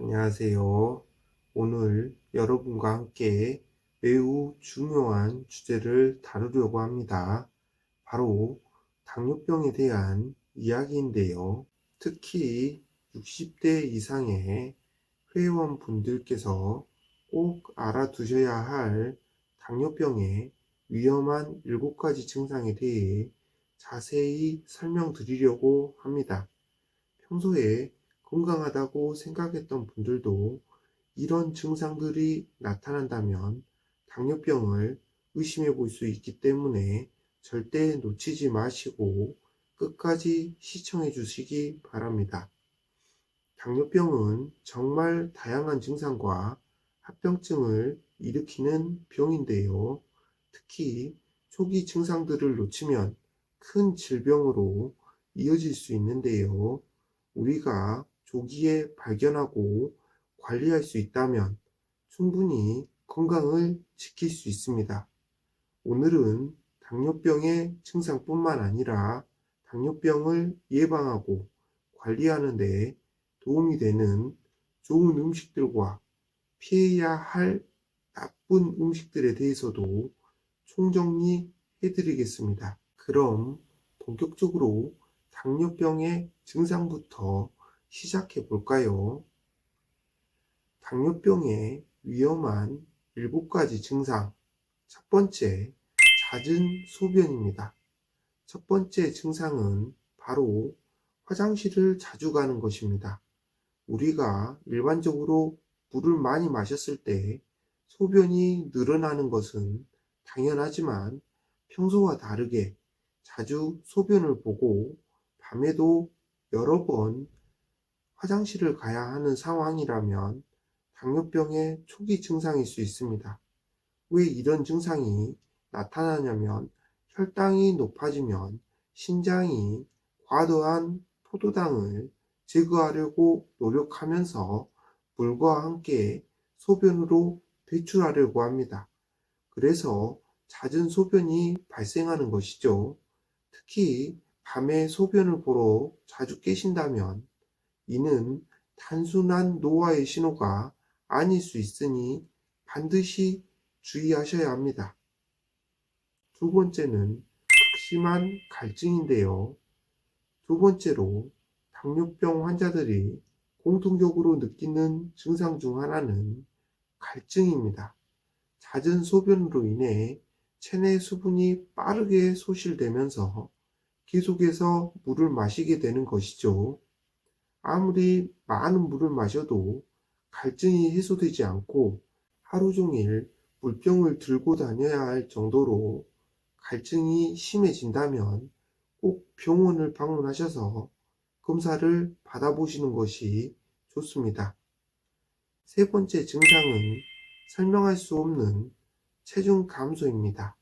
안녕하세요. 오늘 여러분과 함께 매우 중요한 주제를 다루려고 합니다. 바로 당뇨병에 대한 이야기인데요. 특히 60대 이상의 회원분들께서 꼭 알아두셔야 할 당뇨병의 위험한 7가지 증상에 대해 자세히 설명드리려고 합니다. 평소에 건강하다고 생각했던 분들도 이런 증상들이 나타난다면 당뇨병을 의심해 볼 수 있기 때문에 절대 놓치지 마시고 끝까지 시청해 주시기 바랍니다. 당뇨병은 정말 다양한 증상과 합병증을 일으키는 병인데요. 특히 초기 증상들을 놓치면 큰 질병으로 이어질 수 있는데요. 우리가 조기에 발견하고 관리할 수 있다면 충분히 건강을 지킬 수 있습니다. 오늘은 당뇨병의 증상뿐만 아니라 당뇨병을 예방하고 관리하는 데 도움이 되는 좋은 음식들과 피해야 할 나쁜 음식들에 대해서도 총정리해 드리겠습니다. 그럼 본격적으로 당뇨병의 증상부터 시작해 볼까요? 당뇨병의 위험한 7가지 증상. 첫 번째, 잦은 소변입니다. 첫 번째 증상은 바로 화장실을 자주 가는 것입니다. 우리가 일반적으로 물을 많이 마셨을 때 소변이 늘어나는 것은 당연하지만 평소와 다르게 자주 소변을 보고 밤에도 여러 번 화장실을 가야 하는 상황이라면 당뇨병의 초기 증상일 수 있습니다. 왜 이런 증상이 나타나냐면 혈당이 높아지면 신장이 과도한 포도당을 제거하려고 노력하면서 물과 함께 소변으로 배출하려고 합니다. 그래서 잦은 소변이 발생하는 것이죠. 특히 밤에 소변을 보러 자주 깨신다면 이는 단순한 노화의 신호가 아닐 수 있으니 반드시 주의하셔야 합니다. 두 번째는 극심한 갈증인데요. 두 번째로 당뇨병 환자들이 공통적으로 느끼는 증상 중 하나는 갈증입니다. 잦은 소변으로 인해 체내 수분이 빠르게 소실되면서 계속해서 물을 마시게 되는 것이죠. 아무리 많은 물을 마셔도 갈증이 해소되지 않고 하루 종일 물병을 들고 다녀야 할 정도로 갈증이 심해진다면 꼭 병원을 방문하셔서 검사를 받아보시는 것이 좋습니다. 세 번째 증상은 설명할 수 없는 체중 감소입니다.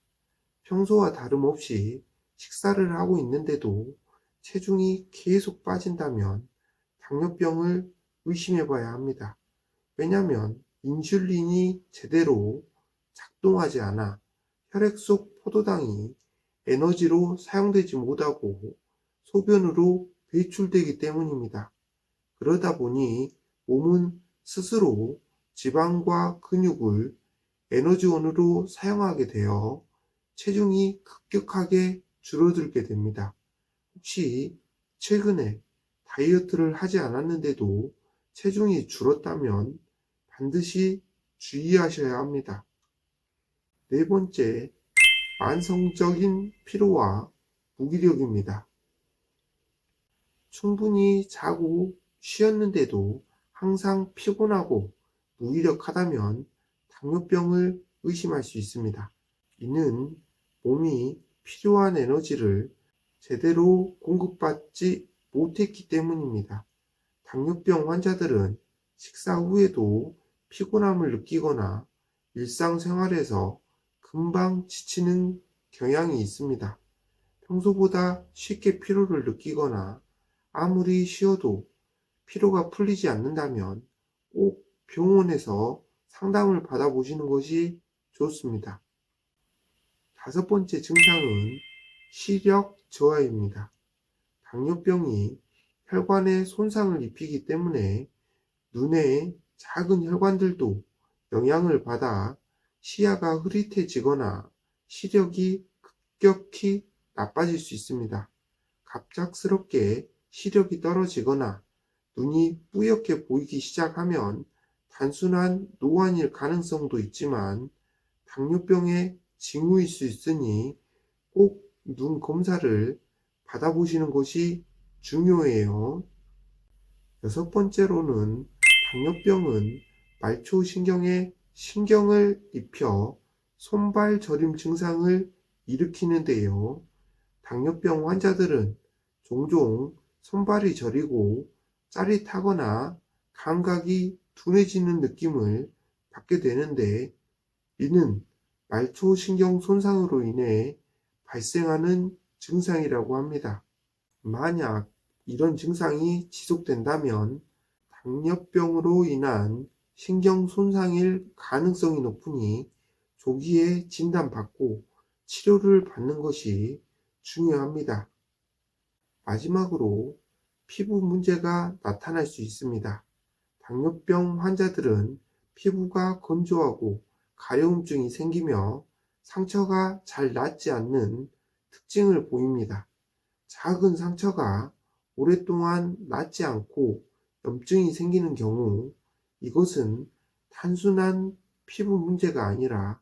평소와 다름없이 식사를 하고 있는데도 체중이 계속 빠진다면 당뇨병을 의심해 봐야 합니다. 왜냐하면 인슐린이 제대로 작동하지 않아 혈액 속 포도당이 에너지로 사용되지 못하고 소변으로 배출되기 때문입니다. 그러다 보니 몸은 스스로 지방과 근육을 에너지원으로 사용하게 되어 체중이 급격하게 줄어들게 됩니다. 혹시 최근에 다이어트를 하지 않았는데도 체중이 줄었다면 반드시 주의하셔야 합니다. 네 번째, 만성적인 피로와 무기력입니다. 충분히 자고 쉬었는데도 항상 피곤하고 무기력하다면 당뇨병을 의심할 수 있습니다. 이는 몸이 필요한 에너지를 제대로 공급받지 못했기 때문입니다. 당뇨병 환자들은 식사 후에도 피곤함을 느끼거나 일상생활에서 금방 지치는 경향이 있습니다. 평소보다 쉽게 피로를 느끼거나 아무리 쉬어도 피로가 풀리지 않는다면 꼭 병원에서 상담을 받아보시는 것이 좋습니다. 다섯 번째 증상은 시력 저하입니다. 당뇨병이 혈관에 손상을 입히기 때문에 눈의 작은 혈관들도 영향을 받아 시야가 흐릿해지거나 시력이 급격히 나빠질 수 있습니다. 갑작스럽게 시력이 떨어지거나 눈이 뿌옇게 보이기 시작하면 단순한 노안일 가능성도 있지만 당뇨병의 징후일 수 있으니 꼭 눈 검사를 받아보시는 것이 중요해요. 여섯 번째로는 당뇨병은 말초신경에 신경을 입혀 손발 저림 증상을 일으키는데요. 당뇨병 환자들은 종종 손발이 저리고 짜릿하거나 감각이 둔해지는 느낌을 받게 되는데, 이는 말초신경 손상으로 인해 발생하는 증상이라고 합니다. 만약 이런 증상이 지속된다면 당뇨병으로 인한 신경 손상일 가능성이 높으니 조기에 진단받고 치료를 받는 것이 중요합니다. 마지막으로 피부 문제가 나타날 수 있습니다. 당뇨병 환자들은 피부가 건조하고 가려움증이 생기며 상처가 잘 낫지 않는 특징을 보입니다. 작은 상처가 오랫동안 낫지 않고 염증이 생기는 경우, 이것은 단순한 피부 문제가 아니라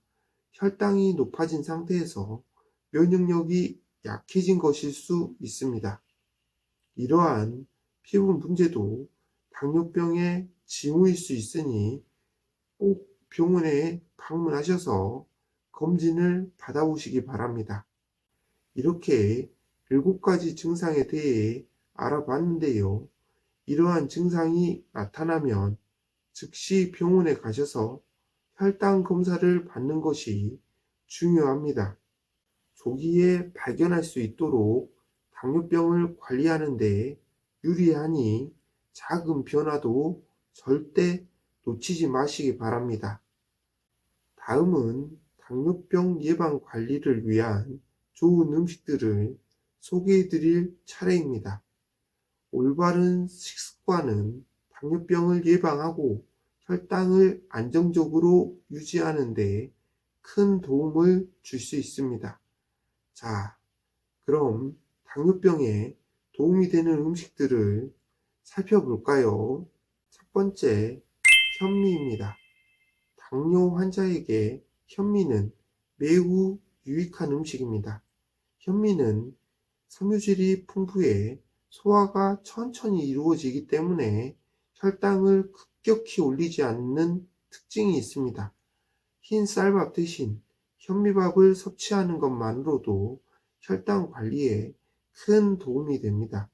혈당이 높아진 상태에서 면역력이 약해진 것일 수 있습니다. 이러한 피부 문제도 당뇨병의 징후일 수 있으니 꼭 병원에 방문하셔서 검진을 받아보시기 바랍니다. 이렇게 7가지 증상에 대해 알아봤는데요. 이러한 증상이 나타나면 즉시 병원에 가셔서 혈당 검사를 받는 것이 중요합니다. 조기에 발견할 수 있도록 당뇨병을 관리하는 데 유리하니 작은 변화도 절대 놓치지 마시기 바랍니다. 다음은 당뇨병 예방 관리를 위한 좋은 음식들을 소개해 드릴 차례입니다. 올바른 식습관은 당뇨병을 예방하고 혈당을 안정적으로 유지하는 데 큰 도움을 줄 수 있습니다. 자, 그럼 당뇨병에 도움이 되는 음식들을 살펴볼까요? 첫 번째, 현미입니다. 당뇨 환자에게 현미는 매우 유익한 음식입니다. 현미는 섬유질이 풍부해 소화가 천천히 이루어지기 때문에 혈당을 급격히 올리지 않는 특징이 있습니다. 흰 쌀밥 대신 현미밥을 섭취하는 것만으로도 혈당 관리에 큰 도움이 됩니다.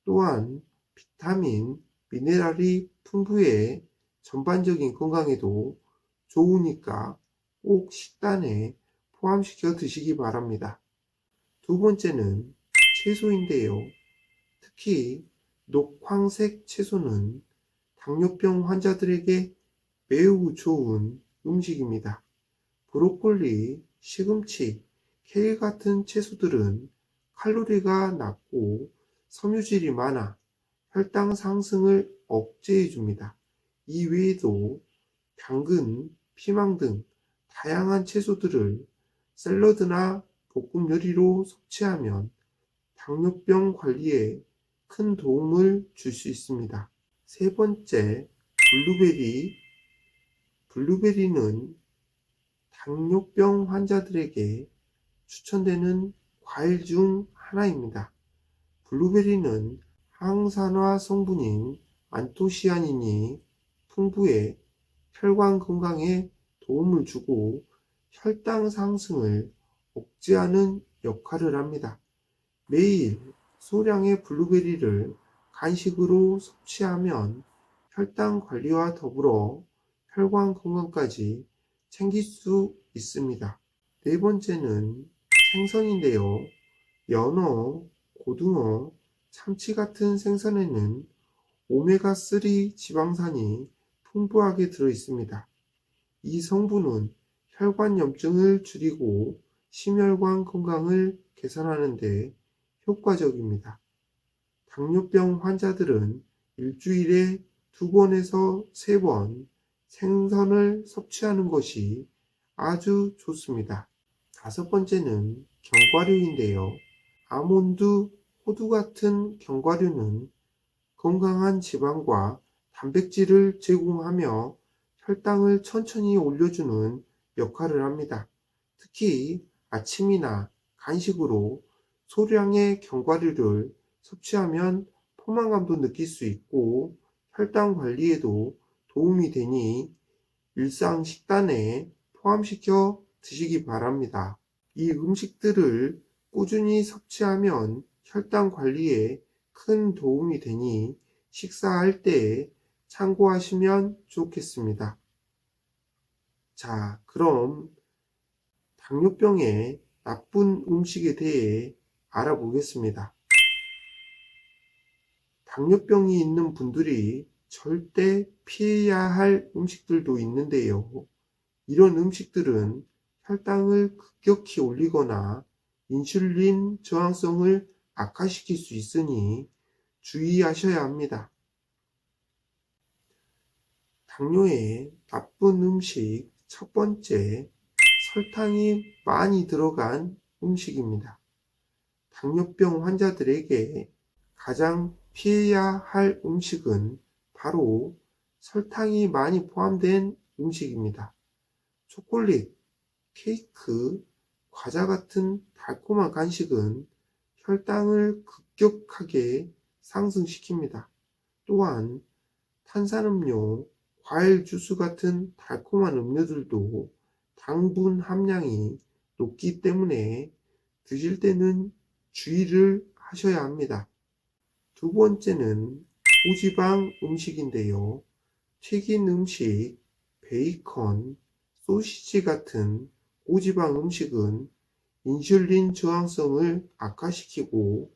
또한 비타민, 미네랄이 풍부해 전반적인 건강에도 좋으니까 꼭 식단에 포함시켜 드시기 바랍니다. 두 번째는 채소인데요. 특히 녹황색 채소는 당뇨병 환자들에게 매우 좋은 음식입니다. 브로콜리, 시금치, 케일 같은 채소들은 칼로리가 낮고 섬유질이 많아 혈당 상승을 억제해 줍니다. 이 외에도 당근, 피망 등 다양한 채소들을 샐러드나 볶음 요리로 섭취하면 당뇨병 관리에 큰 도움을 줄 수 있습니다. 세 번째, 블루베리. 블루베리는 당뇨병 환자들에게 추천되는 과일 중 하나입니다. 블루베리는 항산화 성분인 안토시아닌이 풍부해 혈관 건강에 도움을 주고 혈당 상승을 억제하는 역할을 합니다. 매일 소량의 블루베리를 간식으로 섭취하면 혈당 관리와 더불어 혈관 건강까지 챙길 수 있습니다. 네 번째는 생선인데요. 연어, 고등어, 참치 같은 생선에는 오메가3 지방산이 풍부하게 들어 있습니다. 이 성분은 혈관 염증을 줄이고 심혈관 건강을 개선하는 데 효과적입니다. 당뇨병 환자들은 일주일에 2번에서 3번 생선을 섭취하는 것이 아주 좋습니다. 5번째는 견과류인데요. 아몬드, 호두 같은 견과류는 건강한 지방과 단백질을 제공하며 혈당을 천천히 올려주는 역할을 합니다. 특히 아침이나 간식으로 소량의 견과류를 섭취하면 포만감도 느낄 수 있고 혈당 관리에도 도움이 되니 일상 식단에 포함시켜 드시기 바랍니다. 이 음식들을 꾸준히 섭취하면 혈당 관리에 큰 도움이 되니 식사할 때 참고하시면 좋겠습니다. 자, 그럼 당뇨병의 나쁜 음식에 대해 알아보겠습니다. 당뇨병이 있는 분들이 절대 피해야 할 음식들도 있는데요. 이런 음식들은 혈당을 급격히 올리거나 인슐린 저항성을 악화시킬 수 있으니 주의하셔야 합니다. 당뇨의 나쁜 음식 첫 번째, 설탕이 많이 들어간 음식입니다. 당뇨병 환자들에게 가장 피해야 할 음식은 바로 설탕이 많이 포함된 음식입니다. 초콜릿, 케이크, 과자 같은 달콤한 간식은 혈당을 급격하게 상승시킵니다. 또한 탄산음료, 과일 주스 같은 달콤한 음료들도 당분 함량이 높기 때문에 드실 때는 주의를 하셔야 합니다. 2번째는 고지방 음식인데요. 튀긴 음식, 베이컨, 소시지 같은 고지방 음식은 인슐린 저항성을 악화시키고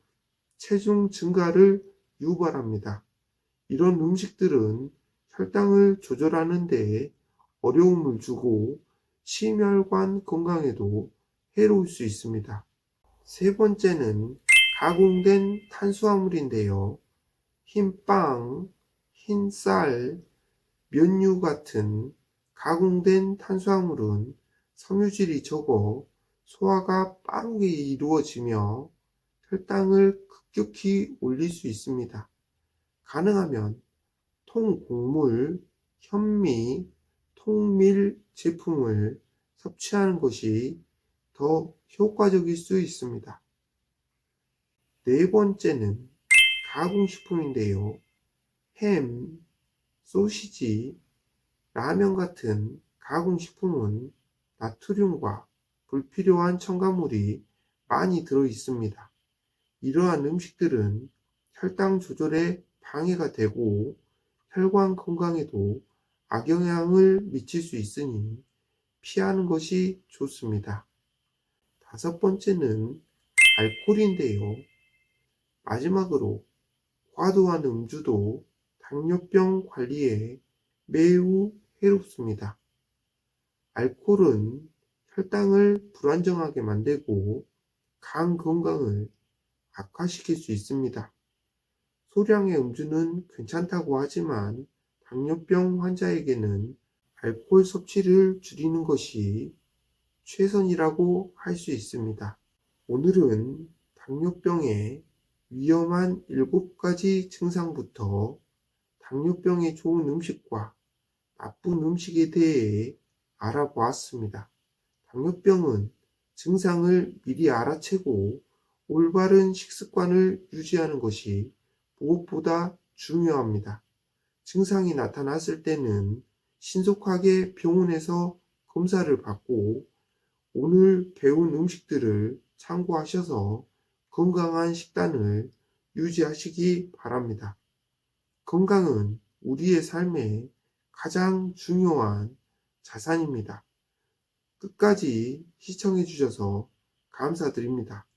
체중 증가를 유발합니다. 이런 음식들은 혈당을 조절하는 데 어려움을 주고 심혈관 건강에도 해로울 수 있습니다. 3번째는 가공된 탄수화물인데요. 흰 빵, 흰 쌀, 면류 같은 가공된 탄수화물은 섬유질이 적어 소화가 빠르게 이루어지며 혈당을 급격히 올릴 수 있습니다. 가능하면 통곡물, 현미, 통밀 제품을 섭취하는 것이 더 효과적일 수 있습니다. 4번째는 가공식품인데요. 햄, 소시지, 라면 같은 가공식품은 나트륨과 불필요한 첨가물이 많이 들어 있습니다. 이러한 음식들은 혈당 조절에 방해가 되고 혈관 건강에도 악영향을 미칠 수 있으니 피하는 것이 좋습니다. 5번째는 알코올인데요. 마지막으로 과도한 음주도 당뇨병 관리에 매우 해롭습니다. 알코올은 혈당을 불안정하게 만들고 간 건강을 악화시킬 수 있습니다. 소량의 음주는 괜찮다고 하지만 당뇨병 환자에게는 알코올 섭취를 줄이는 것이 최선이라고 할 수 있습니다. 오늘은 당뇨병의 위험한 7가지 증상부터 당뇨병에 좋은 음식과 나쁜 음식에 대해 알아보았습니다. 당뇨병은 증상을 미리 알아채고 올바른 식습관을 유지하는 것이 무엇보다 중요합니다. 증상이 나타났을 때는 신속하게 병원에서 검사를 받고 오늘 배운 음식들을 참고하셔서 건강한 식단을 유지하시기 바랍니다. 건강은 우리의 삶에 가장 중요한 자산입니다. 끝까지 시청해 주셔서 감사드립니다.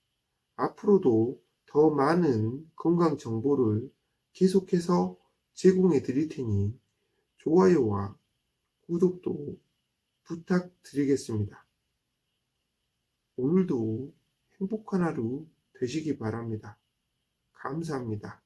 앞으로도 더 많은 건강 정보를 계속해서 제공해 드릴 테니 좋아요와 구독도 부탁드리겠습니다. 오늘도 행복한 하루 되시기 바랍니다. 감사합니다.